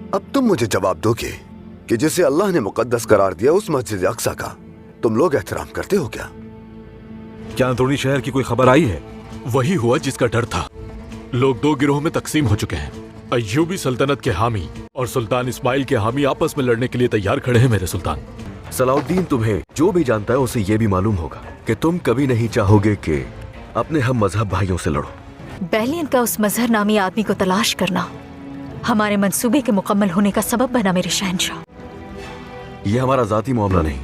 अब तुम मुझे जवाब दोगे कि जिसे अल्लाह ने मुकद्दस करार दिया उस मस्जिद अक्सा का तुम लोग एहतराम करते हो क्या? क्या अंदरूनी शहर की कोई खबर आई है? वही हुआ जिसका डर था। लोग दो गिरोह में तकसीम हो चुके हैं। अय्यूबी सल्तनत के हामी और सुल्तान इस्माइल के हामी आपस में लड़ने के लिए तैयार खड़े हैं मेरे सुल्तान। सलाउद्दीन, तुम्हें जो भी जानता है उसे ये भी मालूम होगा कि तुम कभी नहीं चाहोगे कि अपने हम मजहब भाइयों से लड़ो। बैलियन का उस मजहर नामी आदमी को तलाश करना हमारे मंसूबे के मुकम्मल होने का सबब बना मेरे शहंशाह। यह हमारा जाती मामला नहीं।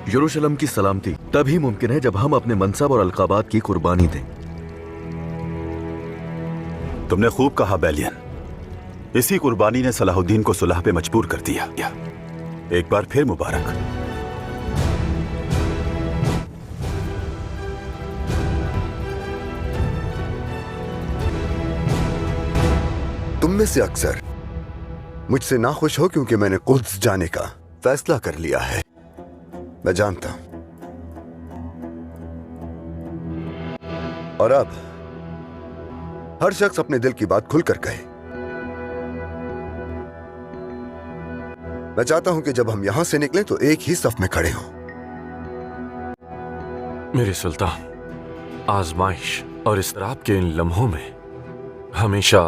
यरूशलेम की सलामती तभी मुमकिन है जब हम अपने मनसब और अलकाबात की कुर्बानी दें। तुमने खूब कहा बैलियन। इसी कुर्बानी ने सलाहुद्दीन को सुलह पे मजबूर कर दिया। एक बार फिर मुबारक। तुम में से अक्सर मुझसे नाखुश हो क्योंकि मैंने कुद्स जाने का फैसला कर लिया है। मैं जानता हूं। और अब हर शख्स अपने दिल की बात खुलकर कहे। मैं चाहता हूं कि जब हम यहां से निकलें तो एक ही सफ में खड़े हों। मेरे सुल्तान, आजमाइश और इसराब के इन लम्हों में हमेशा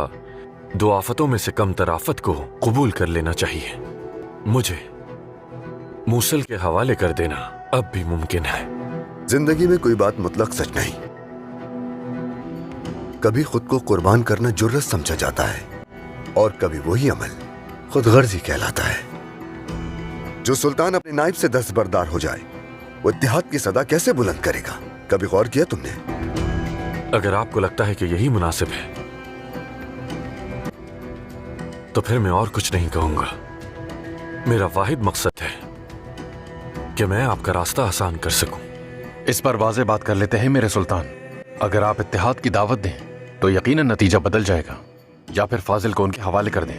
दो आफतों में से कम तराफत को कबूल कर लेना चाहिए। मुझे मूसल के हवाले कर देना अब भी मुमकिन है। जिंदगी में कोई बात मुतलक सच नहीं। कभी खुद को कुर्बान करना जुर्रत समझा जाता है और कभी वही अमल खुदगर्जी कहलाता है। जो सुल्तान अपने नाइब से दस्तबरदार हो जाए वो इत्तेहाद की सदा कैसे बुलंद करेगा? कभी गौर किया तुमने? अगर आपको लगता है कि यही मुनासिब है तो फिर मैं और कुछ नहीं कहूंगा। मेरा वाहिद मकसद है कि मैं आपका रास्ता आसान कर सकूं। इस पर वाज़े बात कर लेते हैं मेरे सुल्तान। अगर आप इत्तेहाद की दावत दें तो यकीनन नतीजा बदल जाएगा, या फिर फाजिल को उनके हवाले कर दें।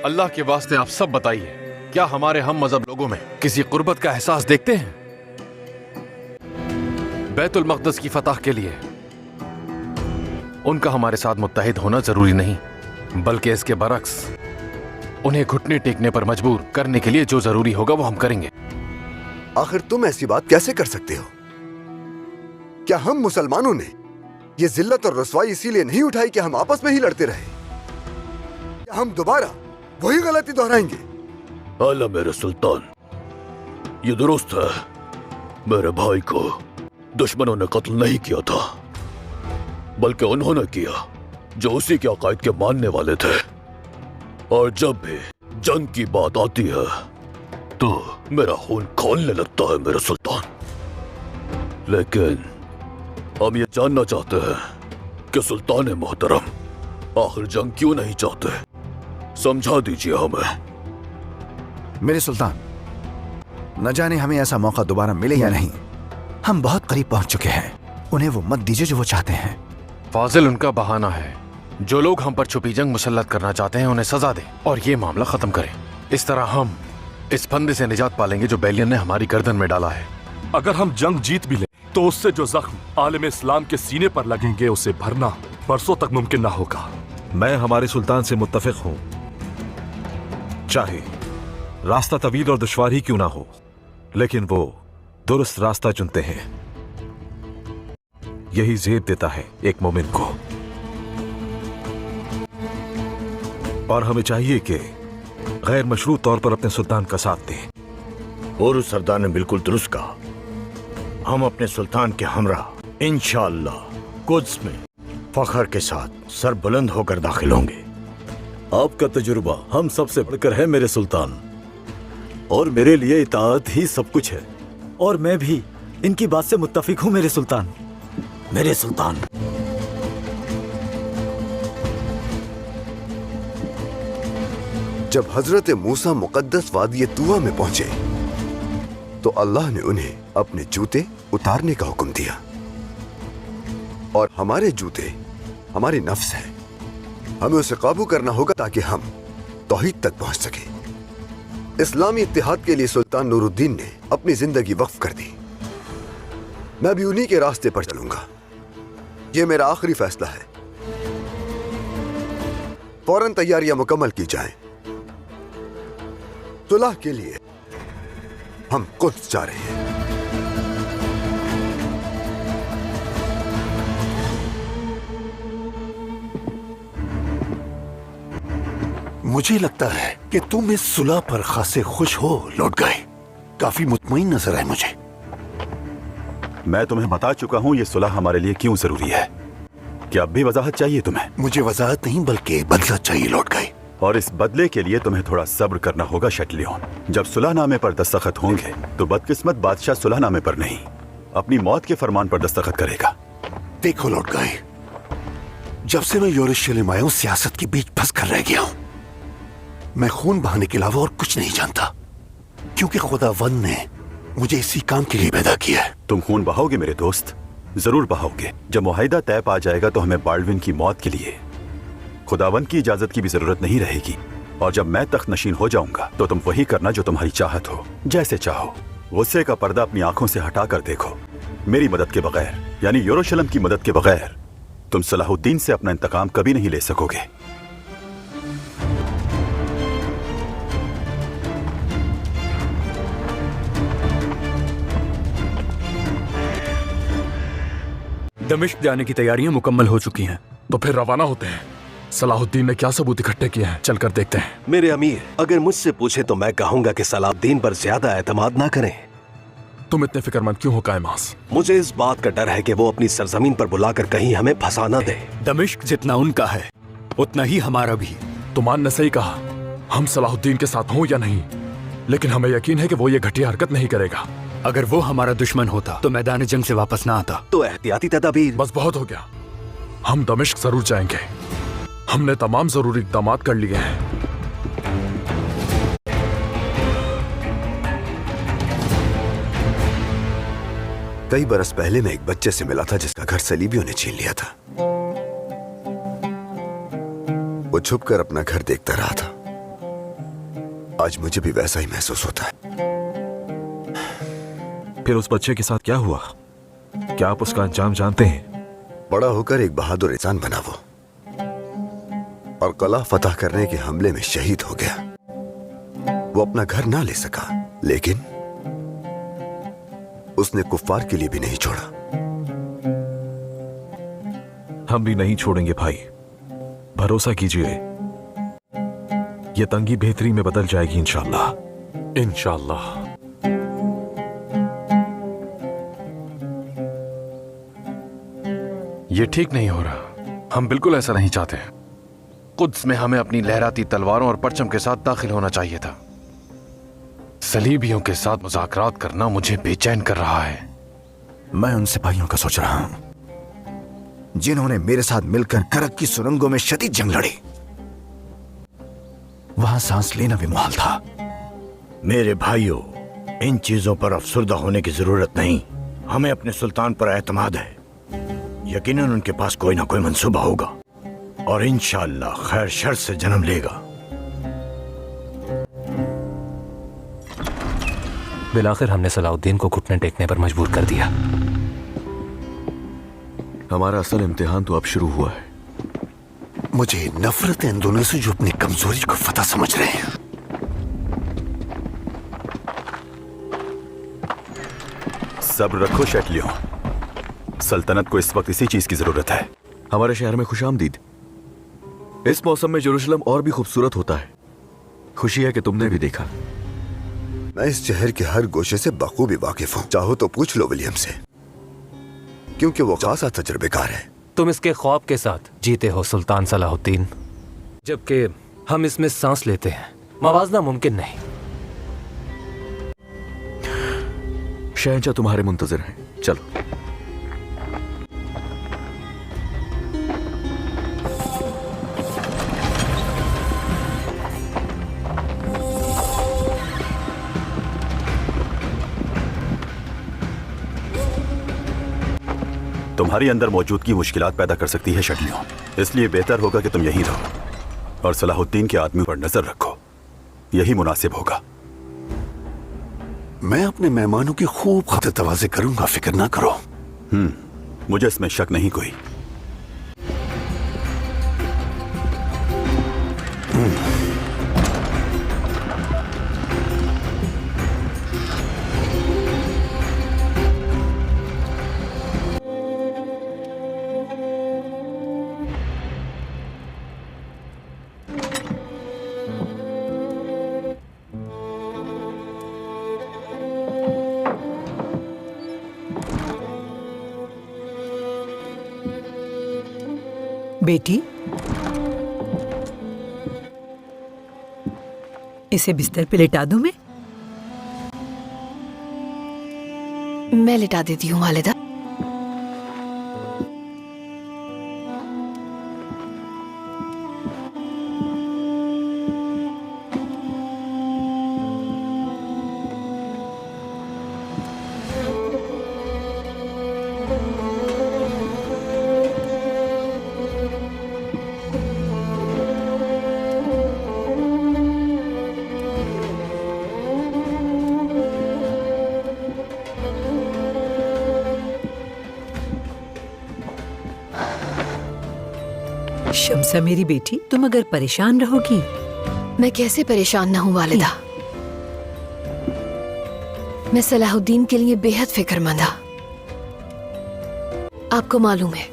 अल्लाह के वास्ते आप सब बताइए, क्या हमारे हम मजहब लोगों में किसी कुर्बत का एहसास देखते हैं? बैतुल मक़दस की फतह के लिए उनका हमारे साथ मुत्तहिद होना जरूरी नहीं, बल्कि इसके बरक्स उन्हें घुटने टेकने पर मजबूर करने के लिए जो जरूरी होगा वो हम करेंगे। आखिर तुम ऐसी बात कैसे कर सकते हो? क्या हम मुसलमानों ने ये जिल्लत और रसवाई इसीलिए नहीं उठाई कि हम आपस में ही लड़ते रहे? क्या हम दोबारा वही गलती दोहराएंगे? आला मेरे सुल्तान, ये दुरुस्त है। मेरे भाई को दुश्मनों ने कत्ल नहीं किया था, बल्कि उन्होंने किया जो उसी के अकायद के मानने वाले थे। और जब भी जंग की बात आती है तो मेरा खून खौलने लगता है मेरे सुल्तान। लेकिन हम ये जानना चाहते हैं कि सुल्तान मोहतरम आखिर जंग क्यों नहीं चाहते? समझा दीजिए हमें। मेरे सुल्तान, न जाने हमें ऐसा मौका दोबारा मिले या नहीं। हम बहुत करीब पहुंच चुके हैं। उन्हें वो मत दीजिए जो वो चाहते हैं। फाजिल उनका बहाना है। जो लोग हम पर छुपी जंग मुसल्लत करना चाहते हैं उन्हें सजा दें और ये मामला खत्म करें। इस तरह हम इस फंदे से निजात पालेंगे जो बैलियन ने हमारी गर्दन में डाला है। अगर हम जंग जीत भी लें तो उससे जो जख्म आलम इस्लाम के सीने पर लगेंगे उसे भरना बरसों तक मुमकिन ना होगा। मैं हमारे सुल्तान से मुत्तफिक हूं, चाहे रास्ता तवील और दुश्वार ही क्यों ना हो, लेकिन वो दुरुस्त रास्ता चुनते हैं। यही ज़ेब देता है एक मोमिन को। और हमें चाहिए कि गैर मशरूत तौर पर अपने सुल्तान का साथ दें। और उस सरदार ने बिल्कुल दुरुस्त कहा। हम अपने सुल्तान के हमरा इंशाअल्लाह कुद्स में फख्र के साथ सर बुलंद होकर दाखिल होंगे। आपका तजुर्बा हम सबसे बढ़कर है मेरे सुल्तान, और मेरे लिए इताअत ही सब कुछ है। और मैं भी इनकी बात से मुत्तफिक हूँ मेरे सुल्तान। मेरे सुल्तान, जब हजरत मूसा मुकद्दस वादी तूआ में पहुंचे तो अल्लाह ने उन्हें अपने जूते उतारने का हुक्म दिया। और हमारे जूते हमारी नफ्स है, हमें उसे काबू करना होगा ताकि हम तौहीद तक पहुंच सके। इस्लामी इत्तेहाद के लिए सुल्तान नूरुद्दीन ने अपनी जिंदगी वक्फ कर दी। मैं भी उन्हीं के रास्ते पर चलूंगा। यह मेरा आखिरी फैसला है। फौरन तैयारियां मुकम्मल की जाएं। सुलह के लिए हम कुद्स जा रहे हैं। मुझे लगता है कि तुम इस सुलह पर खासे खुश हो लौट गए। काफी मुतमईन नजर आए मुझे। मैं तुम्हें बता चुका हूँ ये सुलह हमारे लिए क्यों जरूरी है। क्या अब भी वजाहत चाहिए तुम्हें? मुझे वजाहत नहीं बल्कि बदला चाहिए लौट गए। और इस बदले के लिए तुम्हें थोड़ा सब्र करना होगा शटलियोन। जब सुलहनामे पर दस्तखत होंगे तो बदकिस्मत बादशाह सुलहनामे पर नहीं, अपनी मौत के फरमान पर दस्तखत करेगा। देखो लौट गए, जब से मैं यरूशलेम आया हूं सियासत के बीच फंस कर रह गया हूं। मैं खून बहाने के अलावा और कुछ नहीं जानता, क्योंकि खुदावंद ने मुझे इसी काम के लिए पैदा किया है। तुम खून बहाओगे मेरे दोस्त, जरूर बहाओगे। जब मुआहिदा तय पा जाएगा तो हमें बाल्डविन की मौत के लिए खुदावंद की इजाजत की भी जरूरत नहीं रहेगी। और जब मैं तख्त नशीन हो जाऊंगा तो तुम वही करना जो तुम्हारी चाहत हो, जैसे चाहो। गुस्से का पर्दा अपनी आंखों से हटा कर देखो। मेरी मदद के बगैर, यानी यरूशलेम की मदद के बगैर, तुम सलाहुद्दीन से अपना इंतकाम कभी नहीं ले सकोगे। दमिश्क जाने की तैयारियां मुकम्मल हो चुकी हैं। तो फिर रवाना होते हैं। सलाहुद्दीन ने क्या सबूत इकट्ठे किए हैं, चलकर देखते हैं। मेरे अमीर, अगर मुझसे पूछे तो मैं कहूंगा कि सलाहुद्दीन पर ज्यादा एतमाद ना करें। तुम इतने फिक्रमंद क्यों हो कायमास? मुझे इस बात का डर है कि वो अपनी सरजमीन पर बुलाकर कहीं हमें फंसा न दे। दमिश्क जितना उनका है उतना ही हमारा भी। तुमान ने सही कहा, हम सलाहुद्दीन के साथ हों या नहीं, लेकिन हमें यकीन है कि वो ये घटिया हरकत नहीं करेगा। अगर वो हमारा दुश्मन होता तो मैदान जंग से वापस ना आता। तो एहतियाती तदाबीर। बस बहुत हो गया, हम दमिश्क जरूर जाएंगे। हमने तमाम जरूरी इक़दाम कर लिए हैं। कई बरस पहले मैं एक बच्चे से मिला था जिसका घर सलीबियों ने छीन लिया था। वो छुपकर अपना घर देखता रहा था। आज मुझे भी वैसा ही महसूस होता है। फिर उस बच्चे के साथ क्या हुआ? क्या आप उसका अंजाम जानते हैं? बड़ा होकर एक बहादुर इंसान बना वो, और कला फतह करने के हमले में शहीद हो गया। वो अपना घर ना ले सका, लेकिन उसने कुफ्फार के लिए भी नहीं छोड़ा। हम भी नहीं छोड़ेंगे भाई, भरोसा कीजिए। ये तंगी बेहतरी में बदल जाएगी इंशाअल्लाह। इंशाअल्लाह। ये ठीक नहीं हो रहा। हम बिल्कुल ऐसा नहीं चाहते। कुद्स में हमें अपनी लहराती तलवारों और परचम के साथ दाखिल होना चाहिए था। सलीबियों के साथ मुज़ाकरात करना मुझे बेचैन कर रहा है। मैं उन सिपाहियों का सोच रहा हूं जिन्होंने मेरे साथ मिलकर करक की सुरंगों में शदीद जंग लड़ी। वहां सांस लेना भी मुहाल था। मेरे भाइयों, इन चीजों पर अफसुर्दा होने की जरूरत नहीं। हमें अपने सुल्तान पर एतमाद है। यकीनन उनके पास कोई ना कोई मंसूबा होगा और इंशाअल्लाह खैर शर से जन्म लेगा। बिलाखिर हमने सलाहुद्दीन को घुटने टेकने पर मजबूर कर दिया। हमारा असल इम्तिहान तो अब शुरू हुआ है। मुझे नफरत है इन दोनों से जो अपनी कमजोरी को फतह समझ रहे हैं। सब्र रखो शटलियों, सल्तनत को इस वक्त इसी चीज की जरूरत है। हमारे शहर में खुशामदीद। इस मौसम में यरूशलेम और भी खूबसूरत होता है। खुशी है कि तुमने भी देखा। मैं इस शहर के हर गोशे से बखूबी वाकिफ हूँ। चाहो तो पूछ लो विलियम से, क्योंकि वो खासा तजुर्बेकार है। तुम इसके ख्वाब के साथ जीते हो सुल्तान सलाहुद्दीन, जबकि हम इसमें सांस लेते हैं। मवाजना मुमकिन नहीं। शहंशाह तुम्हारे मुंतजर हैं, चलो। तुम्हारी अंदर मौजूदगी मुश्किलात पैदा कर सकती है शटलियों, इसलिए बेहतर होगा कि तुम यहीं रहो और सलाहुद्दीन के आदमी पर नजर रखो। यही मुनासिब होगा। मैं अपने मेहमानों की खूब खतर तवाज़े करूंगा, फिक्र ना करो। मुझे इसमें शक नहीं कोई। बेटी, इसे बिस्तर पे लेटा दूं मैं लिटा देती हूँ वालिदा। शम्सा मेरी बेटी, तुम अगर परेशान रहोगी। मैं कैसे परेशान न हूँ वालिदा। मैं सलाहुद्दीन के लिए बेहद फिक्रमंद हूँ। आपको मालूम है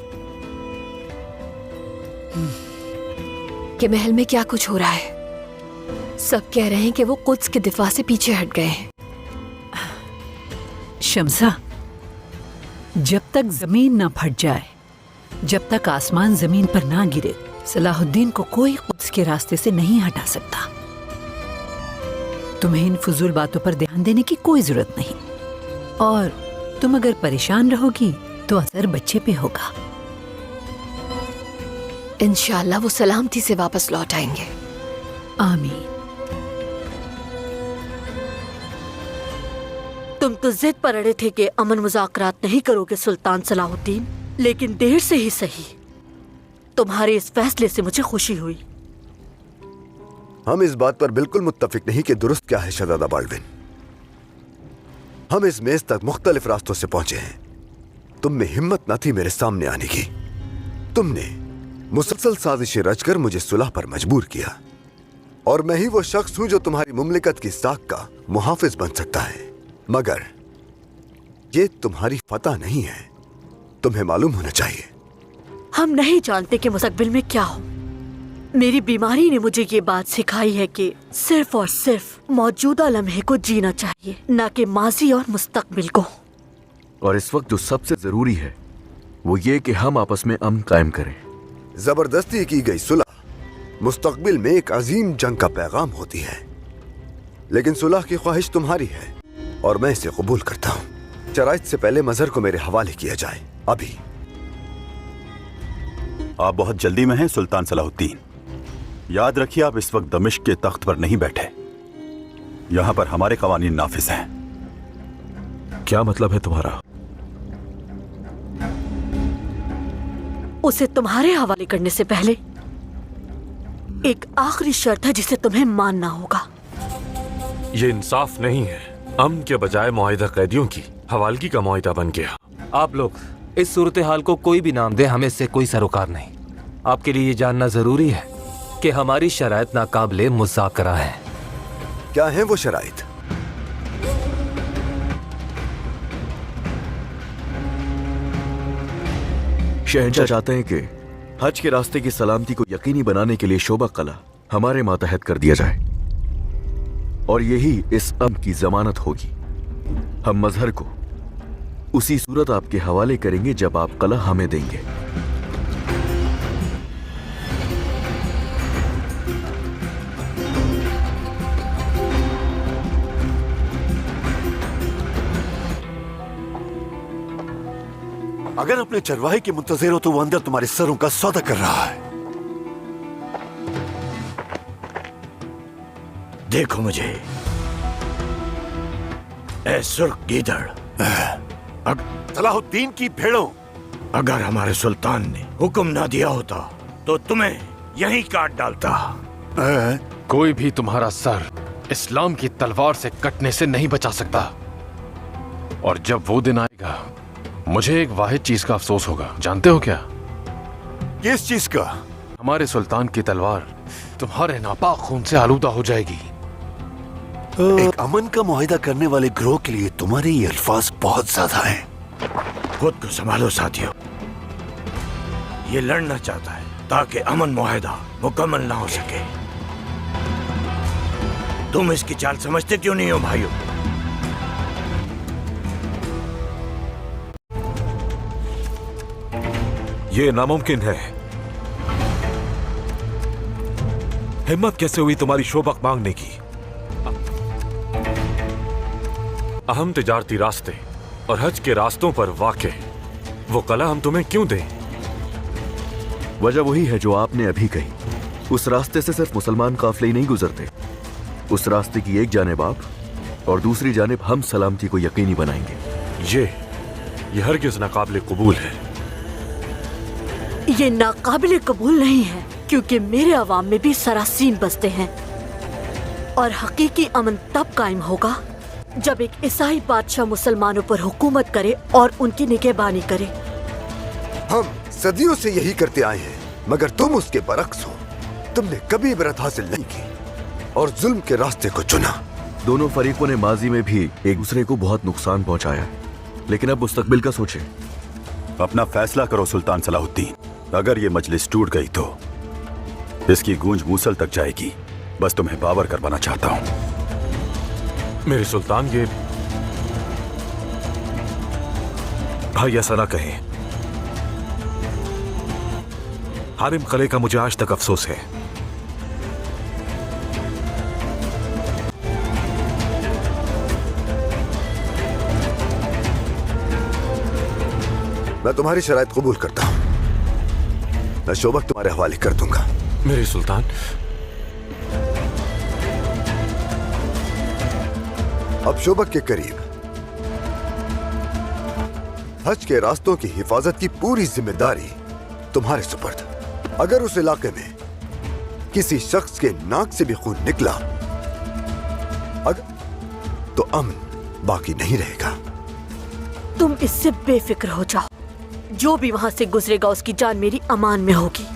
कि महल में क्या कुछ हो रहा है। सब कह रहे हैं कि वो कुद्स के दिफा से पीछे हट गए हैं। शम्सा, जब तक जमीन ना फट जाए, जब तक आसमान जमीन पर ना गिरे, सलाहुद्दीन को कोई कुद्स के रास्ते से नहीं हटा सकता। तुम्हें इन फजूल बातों पर ध्यान देने की कोई जरूरत नहीं। और तुम अगर परेशान रहोगी तो असर बच्चे पे होगा। इंशाअल्लाह वो सलामती से वापस लौट आएंगे। आमीन। तुम तो जिद पर अड़े थे कि अमन मुज़ाकरात नहीं करोगे सुल्तान सलाहुद्दीन, लेकिन देर से ही सही तुम्हारे इस फैसले से मुझे खुशी हुई। हम इस बात पर बिल्कुल मुत्तफिक नहीं कि दुरुस्त क्या है शहजादा बाल्डविन। हम इस मेज तक मुख्तलिफ रास्तों से पहुंचे हैं। तुम में हिम्मत न थी मेरे सामने आने की। तुमने मुसलसल साजिशें रचकर मुझे सुलह पर मजबूर किया, और मैं ही वो शख्स हूं जो तुम्हारी मुमलिकत की साख का मुहाफिज बन सकता है। मगर ये तुम्हारी फतह नहीं है, तुम्हें मालूम होना चाहिए। हम नहीं जानते कि मुस्तकबिल में क्या हो। मेरी बीमारी ने मुझे ये बात सिखाई है कि सिर्फ और सिर्फ मौजूदा लम्हे को जीना चाहिए, न कि माजी और मुस्तकबिल को। और इस वक्त जो सबसे जरूरी है वो ये कि हम आपस में अमन कायम करें। जबरदस्ती की गई सुलह मुस्तकबिल में एक अजीम जंग का पैगाम होती है, लेकिन सुलह की ख्वाहिश तुम्हारी है और मैं इसे कबूल करता हूँ। शराइत से पहले मजहर को मेरे हवाले किया जाए अभी। आप बहुत जल्दी में हैं सुल्तान सलाहुद्दीन। याद रखिए, आप इस वक्त दमिश्क के तख्त पर नहीं बैठे। यहां पर हमारे कवानीन नाफिज हैं। क्या मतलब है तुम्हारा? उसे तुम्हारे हवाले करने से पहले एक आखिरी शर्त है जिसे तुम्हें मानना होगा। ये इंसाफ नहीं है। अमन के बजाय मुआहिदा कैदियों की हवालगी का मुआहिदा बन गया। आप लोग इस सूरत हाल को कोई भी नाम दे, हमें इससे कोई सरोकार नहीं। आपके लिए ये जानना जरूरी है कि हमारी शराइत नाकाबिले मुज़ाकरा है। क्या है वो शराइत? शहंशाह चाहते हैं कि हज के रास्ते की सलामती को यकीनी बनाने के लिए शोबा कला हमारे मातहत कर दिया जाए, और यही इस अमन की जमानत होगी। हम मजहर को उसी सूरत आपके हवाले करेंगे जब आप कला हमें देंगे। अगर अपने चरवाहे के मुंतजिर हो तो वो अंदर तुम्हारे सरों का सौदा कर रहा है। देखो मुझे, ए सुर्ख गीदड़, सलाहुद्दीन की भेड़ों, अगर हमारे सुल्तान ने हुक्म ना दिया होता तो तुम्हें यहीं काट डालता। कोई भी तुम्हारा सर इस्लाम की तलवार से कटने से नहीं बचा सकता। और जब वो दिन आएगा, मुझे एक वाहिद चीज का अफसोस होगा। जानते हो क्या? किस चीज का? हमारे सुल्तान की तलवार तुम्हारे नापाक खून से आलूदा हो जाएगी। एक अमन का मुआहिदा करने वाले ग्रोह के लिए तुम्हारे ये अल्फाज बहुत ज्यादा हैं। खुद को संभालो साथियों। ये लड़ना चाहता है ताकि अमन मुआहिदा मुकम्मल ना हो सके। तुम इसकी चाल समझते क्यों नहीं हो भाइयों? ये नामुमकिन है। हिम्मत कैसे हुई तुम्हारी शोबक मांगने की? अहम तिजारती रास्ते और हज के रास्तों पर वाक़े वो कला हम तुम्हें क्यों दें? वजह वही है जो आपने अभी कही। उस रास्ते से सिर्फ मुसलमान काफिले ही नहीं गुजरते। उस रास्ते की एक जानिब आप और दूसरी जानिब हम सलामती को यकीनी बनाएंगे। ये हरगिज़ नाकाबिले कबूल है। ये नाकाबिले कबूल नहीं है, क्योंकि मेरे अवाम में भी सरासीन बसते हैं और हकीकी अमन तब कायम होगा जब एक ईसाई बादशाह मुसलमानों पर हुकूमत करे और उनकी निगहबानी करे। हम सदियों से यही करते आए हैं, मगर तुम उसके बरक्स हो। तुमने कभी इबरत हासिल नहीं की और जुल्म के रास्ते को चुना। दोनों फरीकों ने माजी में भी एक दूसरे को बहुत नुकसान पहुंचाया, लेकिन अब मुस्तकबिल का सोचें। अपना फैसला करो सुल्तान सलाहुद्दीन। अगर ये मजलिस टूट गई तो इसकी गूंज मूसल तक जाएगी। बस तुम्हें बावर करवाना चाहता हूं। मेरे सुल्तान, ये भाई ऐसा ना कहें। हारिम कले का मुझे आज तक अफसोस है। मैं तुम्हारी शराइत कबूल करता हूं। मैं शोबक तुम्हारे हवाले कर दूंगा। मेरे सुल्तान, अब शोबक के करीब हज के रास्तों की हिफाजत की पूरी जिम्मेदारी तुम्हारे सुपर्द। अगर उस इलाके में किसी शख्स के नाक से भी खून निकला तो अमन बाकी नहीं रहेगा। तुम इससे बेफिक्र हो जाओ। जो भी वहां से गुजरेगा उसकी जान मेरी अमान में होगी।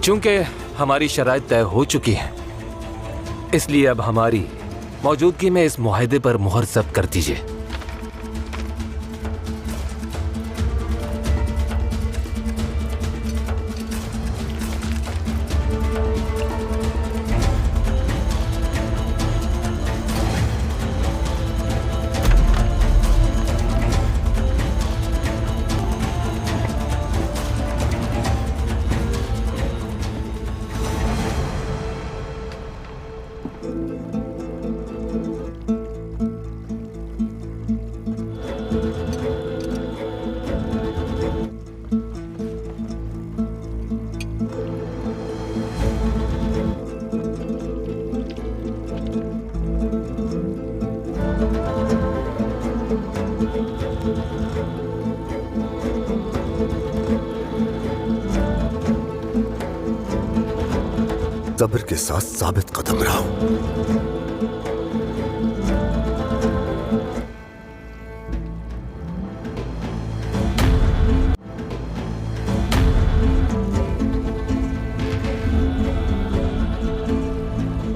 चूंकि हमारी शराइत तय हो चुकी है, इसलिए अब हमारी मौजूदगी में इस मुआहदे पर मुहर जब्त कर दीजिए। सब्र के साथ साबित कदम रहो।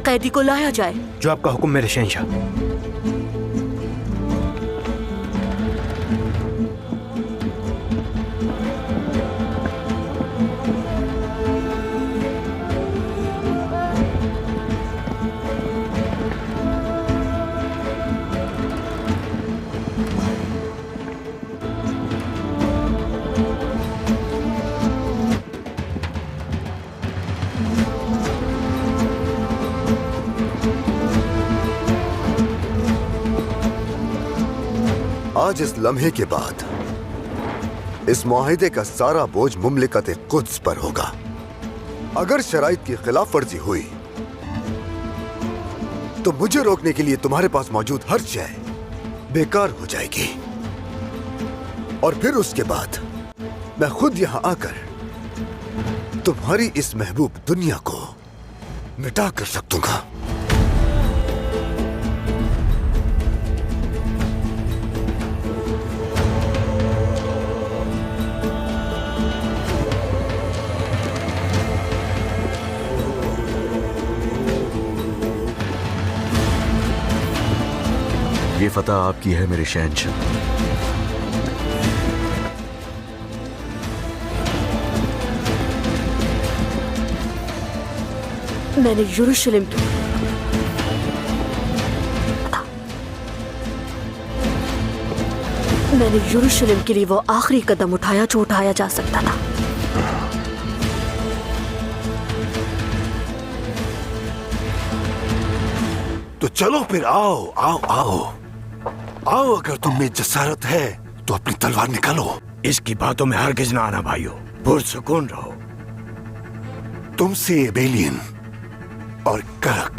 कैदी को लाया जाए। जो आपका हुक्म मेरे शहंशाह। आज इस लम्हे के बाद इस मुआहिदे का सारा बोझ मुमलिकत कुद्स पर होगा। अगर शराइत की खिलाफ वर्जी हुई तो मुझे रोकने के लिए तुम्हारे पास मौजूद हर शय बेकार हो जाएगी और फिर उसके बाद मैं खुद यहां आकर तुम्हारी इस महबूब दुनिया को मिटा कर रख दूंगा। ये फतह आपकी है मेरे शहंशाह। मैंने यरूशलेम की मैंने यरूशलेम के लिए वो आखिरी कदम उठाया जो उठाया जा सकता था। तो चलो फिर, आओ आओ आओ आओ। अगर तुम में जसारत है तो अपनी तलवार निकालो। इसकी बातों में हरगिज ना आना भाइयों, पुरसुकून रहो। तुमसे एबेलियन और करक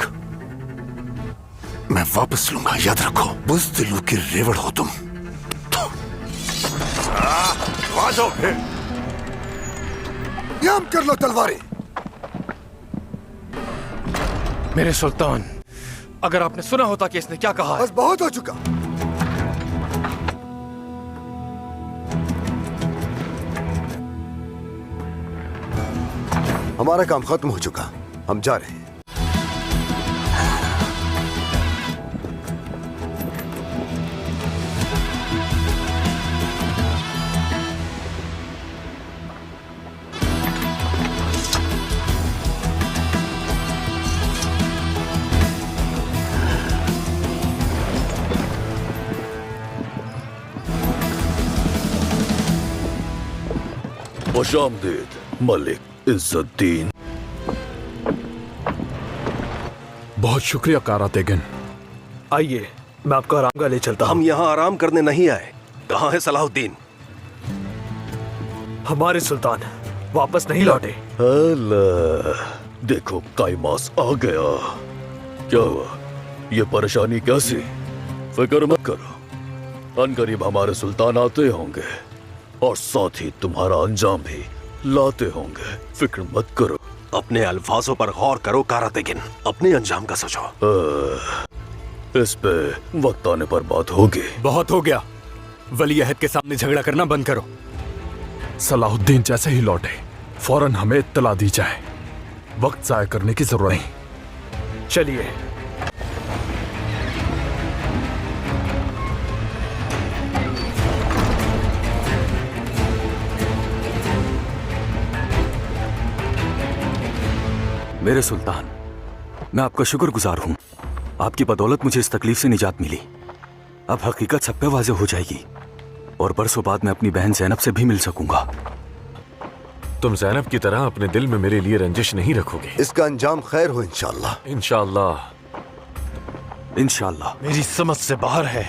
मैं वापस लूंगा, याद रखो। बुज़दिलों की रेवड़ हो तुम। आ जाओ फिर, याम कर लो तलवारें। मेरे सुल्तान, अगर आपने सुना होता कि इसने क्या कहा है। बस बहुत हो चुका। हमारा काम खत्म हो चुका, हम जा रहे हैं। खुशामदीद मलिक इज्जतदीन। बहुत शुक्रिया कारा तेगन। आइए, मैं आपको आरामगाह ले चलता हूँ। हम यहाँ आराम करने नहीं आए। कहाँ है सलाहुद्दीन? हमारे सुल्तान वापस नहीं लौटे। अल्लाह, देखो काइमास आ गया। क्या हुआ? ये परेशानी कैसी? फिक्र मत करो, अनकरीब हमारे सुल्तान आते होंगे और साथ ही तुम्हारा अंजाम भी लाते होंगे। फिक्र मत करो। अपने अल्फाजों पर गौर करो कारा तेगिन, अपने अंजाम का सोचो। इस पे वक्त आने पर बात होगी। बहुत हो गया, वली अहद के सामने झगड़ा करना बंद करो। सलाहुद्दीन जैसे ही लौटे फौरन हमें इत्तला दी जाए, वक्त जाया करने की जरूरत नहीं। चलिए। मेरे सुल्तान, मैं आपका शुक्रगुजार हूं। आपकी बदौलत मुझे इस तकलीफ से निजात मिली। अब हकीकत सब पे वाज़ेह हो जाएगी और बरसों बाद मैं अपनी बहन ज़ैनब से भी मिल सकूंगा। तुम ज़ैनब की तरह अपने दिल में मेरे लिए रंजिश नहीं रखोगे। इसका अंजाम खैर हो इंशाअल्लाह। इंशाअल्लाह, इंशाअल्लाह। मेरी समझ से बाहर है।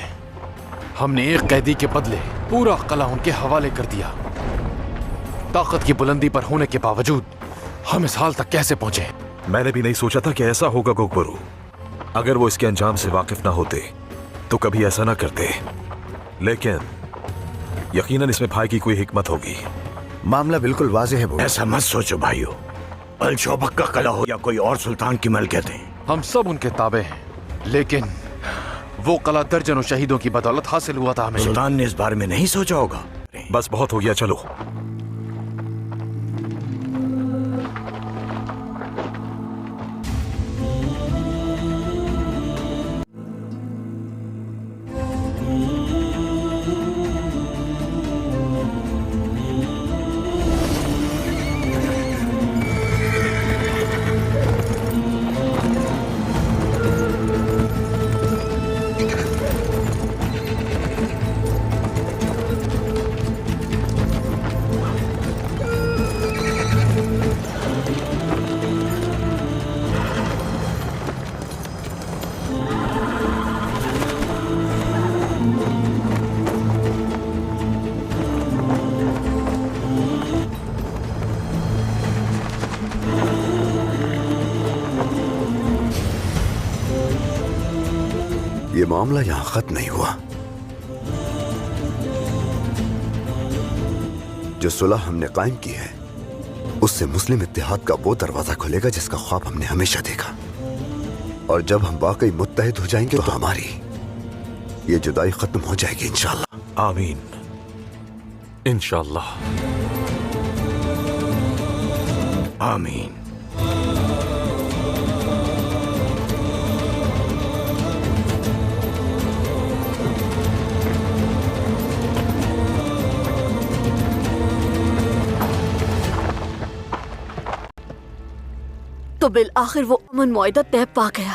हमने एक कैदी के बदले पूरा किला उनके हवाले कर दिया। ताकत की बुलंदी पर होने के बावजूद हम इस हाल तक कैसे पहुंचे? मैंने भी नहीं सोचा था कि ऐसा होगा गोकबरू। अगर वो इसके अंजाम से वाकिफ ना होते तो कभी ऐसा ना करते, लेकिन यकीनन इसमें भाई की कोई हिकमत होगी। मामला बिल्कुल वाज़ेह है। ऐसा मत सोचो भाइयों, अल-शौबक का किला हो या कोई और सुल्तान की मलकियत है, हम सब उनके ताबे हैं। लेकिन वो किला दर्जनों शहीदों की बदौलत हासिल हुआ था। हमें सुल्तान ने इस बारे में नहीं सोचा होगा। बस बहुत हो गया, चलो। ये मामला यहां खत्म नहीं हुआ। जो सुलह हमने कायम की है उससे मुस्लिम इत्तेहाद का वो दरवाजा खुलेगा जिसका ख्वाब हमने हमेशा देखा। और जब हम वाकई मुत्तहिद हो जाएंगे तो हमारी ये जुदाई खत्म हो जाएगी इंशाअल्लाह। आमीन। इंशाअल्लाह। आमीन। तो बिल आखिर वो अमन मुआहिदा तय पा गया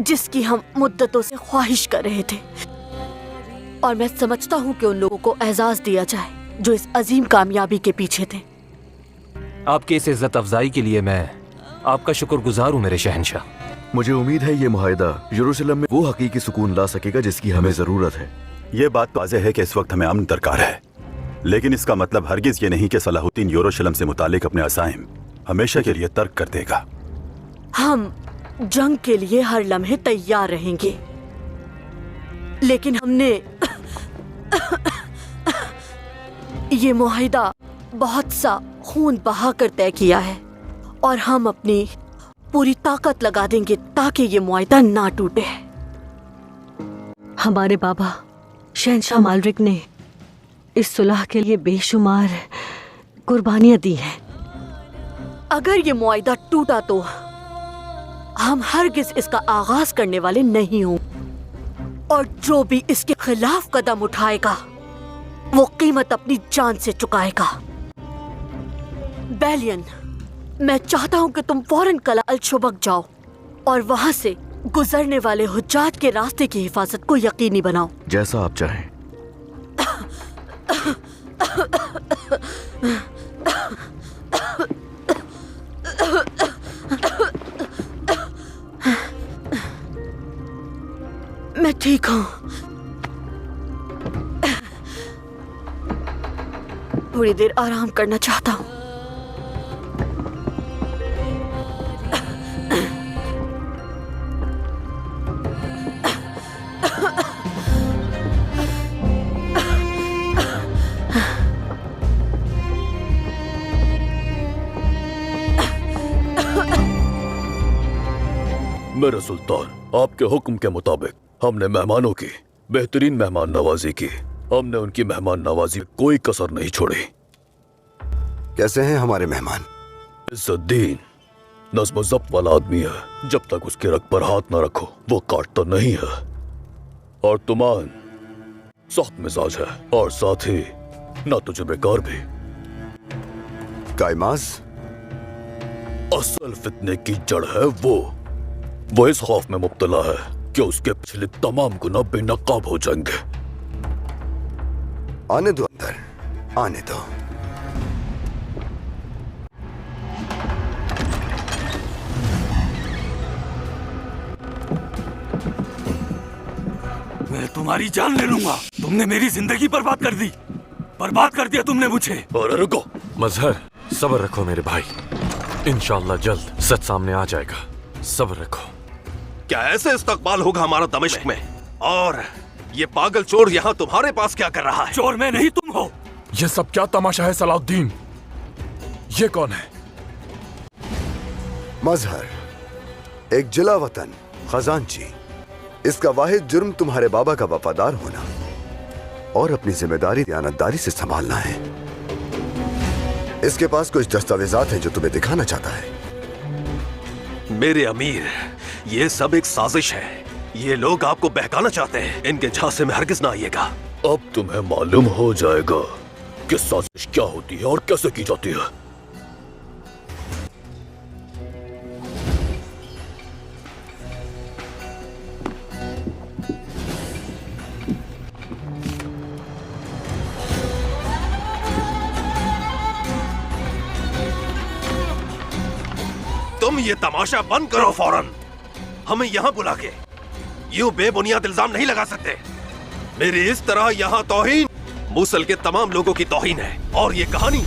जिसकी हम मुद्दतों से ख्वाहिश कर रहे थे। और मैं समझता हूँ कि उन लोगों को एजाज दिया जाए जो इस अजीम कामयाबी के पीछे थे। आपकी इस इज्जत अफजाई के लिए मैं आपका शुक्रगुजार हूँ मेरे शहंशाह। मुझे उम्मीद है ये मुआहिदा यरूशलेम में वो हकीकी सुकून ला सकेगा जिसकी हमें जरूरत है। ये बात वाज़ेह है कि इस वक्त हमें अमन दरकार है, लेकिन इसका मतलब हरगिज ये नहीं कि सलाहुद्दीन यरूशलेम से मुतालिक अपने अज़ाइम हमेशा के लिए तर्क कर देगा। हम जंग के लिए हर लम्हे तैयार रहेंगे, लेकिन हमने ये मुआहिदा बहुत सा खून बहाकर तय किया है और हम अपनी पूरी ताकत लगा देंगे ताकि ये मुआहिदा ना टूटे। हमारे बाबा शहंशाह मालरिक ने इस सुलह के लिए बेशुमार कुर्बानियां दी हैं। अगर ये मुआहिदा टूटा तो हम हरगिज इसका आगाज करने वाले नहीं हों, और जो भी इसके खिलाफ कदम उठाएगा वो कीमत अपनी जान से चुकाएगा। बैलियन, मैं चाहता हूं कि तुम फौरन कला अल-शुबक जाओ और वहां से गुजरने वाले हुज्जाज के रास्ते की हिफाजत को यकीनी बनाओ। जैसा आप चाहें। मैं ठीक हूं। थोड़ी देर आराम करना चाहता हूं। मेरे सुल्तान, आपके हुक्म के मुताबिक हमने मेहमानों की बेहतरीन मेहमान नवाजी की। हमने उनकी मेहमान नवाजी में कोई कसर नहीं छोड़ी। कैसे हैं हमारे मेहमान? इज्जतदीन नज़्म ज़ब्त वाला आदमी है, जब तक उसके रग पर हाथ न रखो वो काटता नहीं है। और तुमान सख्त मिजाज है और साथ ही ना तजुर्बेकार भी। कायमाज असल फितने की जड़ है वो इस खौफ में मुब्तला है कि उसके पिछले तमाम गुनाह बेनकाब हो जाएंगे। आने दो अंदर, आने दो। मैं तुम्हारी जान ले लूंगा। तुमने मेरी जिंदगी बर्बाद कर दी, बर्बाद कर दिया तुमने मुझे। अरे रुको मजहर, सब्र रखो मेरे भाई, इंशाअल्लाह जल्द सच सामने आ जाएगा। सब्र रखो। क्या ऐसे इस्तकबाल होगा हमारा दमिश्क में? और ये पागल चोर यहाँ तुम्हारे पास क्या कर रहा है? चोर मैं नहीं, तुम हो। ये सब क्या तमाशा है सलाहुद्दीन? ये कौन है? मजहर, एक जिला वतन खजांची। इसका वाहिद जुर्म तुम्हारे बाबा का वफादार होना और अपनी जिम्मेदारी दयानतदारी से संभालना है। इसके पास कुछ दस्तावेजात हैं जो तुम्हें दिखाना चाहता है। मेरे अमीर, ये सब एक साजिश है। ये लोग आपको बहकाना चाहते हैं। इनके झांसे में हरगिज ना आइएगा। अब तुम्हें मालूम हो जाएगा कि साजिश क्या होती है और कैसे की जाती है। तुम ये तमाशा बंद करो फौरन। हमें यहाँ बुला के यूं बेबुनियाद इल्जाम नहीं लगा सकते। मेरी इस तरह यहाँ तौहीन मूसल के तमाम लोगों की तौहीन है। और ये कहानी